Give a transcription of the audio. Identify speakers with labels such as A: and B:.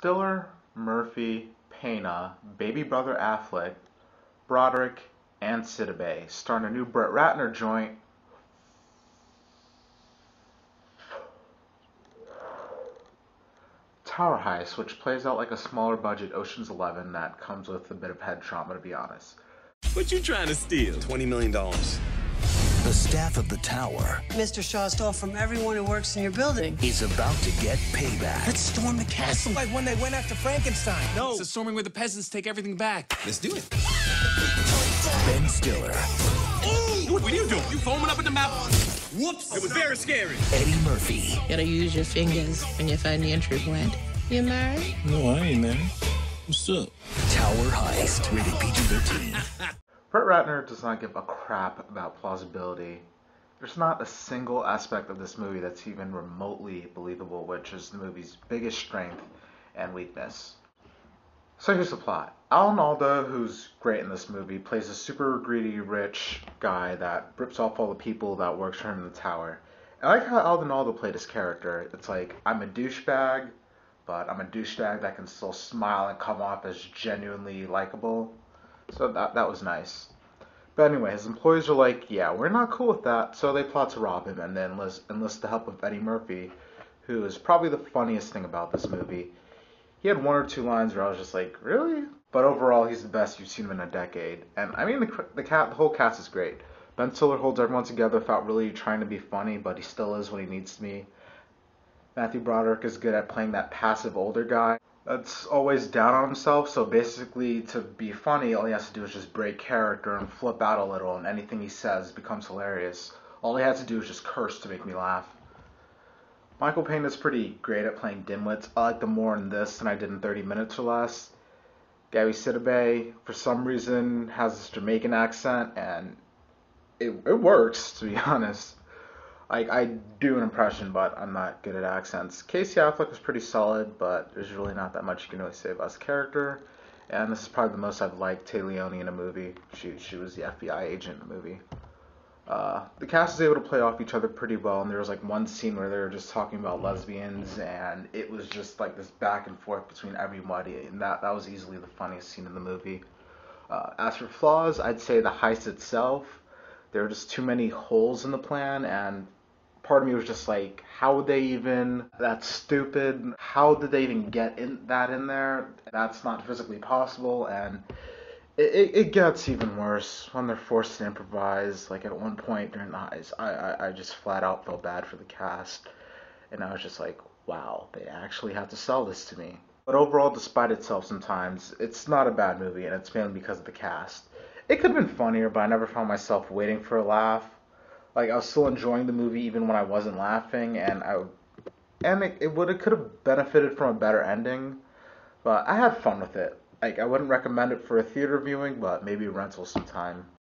A: Stiller, Murphy, Pena, baby brother Affleck, Broderick, and Sidibe, starring a new Brett Ratner joint, Tower Heist, which plays out like a smaller budget Ocean's 11 that comes with a bit of head trauma, to be honest.
B: What you trying to steal? $20 million.
C: The staff of the tower
D: Mr. Shaw stole from everyone who works in your building.
C: is about to get payback.
D: Let's storm the castle.
E: Like when they went after Frankenstein.
B: No, it's a storming where the peasants take everything back. Let's do it.
C: Ben Stiller,
B: What are you doing? You foaming up in the mouth? Whoops! It was very scary.
C: Eddie Murphy,
F: Gotta use your fingers when you find the entry point. You married?
G: No, I ain't married. What's up?
C: Tower Heist, rated PG-13.
A: Brett Ratner does not give a crap about plausibility. There's not a single aspect of this movie that's even remotely believable, which is the movie's biggest strength and weakness. So here's the plot. Alan Alda, who's great in this movie, plays a super greedy rich guy that rips off all the people that works for him in the tower. And I like how Alan Alda played his character. It's like, I'm a douchebag, but I'm a douchebag that can still smile and come off as genuinely likable. So that was nice. But anyway, his employees are like, yeah, we're not cool with that, so they plot to rob him and then enlist the help of Eddie Murphy, who is probably the funniest thing about this movie. He had one or two lines where I was just like, really? But overall, he's the best you've seen him in a decade. And I mean, the whole cast is great. Ben Stiller holds everyone together without really trying to be funny, but he still is when he needs to be. Matthew Broderick is good at playing that passive older guy that's always down on himself, so basically to be funny, all he has to do is just break character and flip out a little, and anything he says becomes hilarious. All he has to do is just curse to make me laugh. Michael Payne is pretty great at playing dimwits. I liked him more in this than I did in 30 Minutes or Less. Gabby Sidibe, for some reason, has this Jamaican accent, and it works, to be honest. Like, I do an impression, but I'm not good at accents. Casey Affleck was pretty solid, but there's really not that much you can really say about his character. And this is probably the most I've liked Tay Leone in a movie. She was the FBI agent in the movie. The cast was able to play off each other pretty well, and there was like one scene where they were just talking about lesbians, and it was just like this back and forth between everybody, and that was easily the funniest scene in the movie. As for flaws, I'd say the heist itself, there were just too many holes in the plan, and part of me was just like, how would they even, that's stupid, how did they even get that in there? That's not physically possible, and it gets even worse when they're forced to improvise. Like at one point during the heist, I just flat out felt bad for the cast, and I was just like, wow, they actually have to sell this to me. But overall, despite itself sometimes, it's not a bad movie, and it's mainly because of the cast. It could have been funnier, but I never found myself waiting for a laugh. Like, I was still enjoying the movie even when I wasn't laughing, and it could have benefited from a better ending, but I had fun with it. Like, I wouldn't recommend it for a theater viewing, but maybe a rental sometime.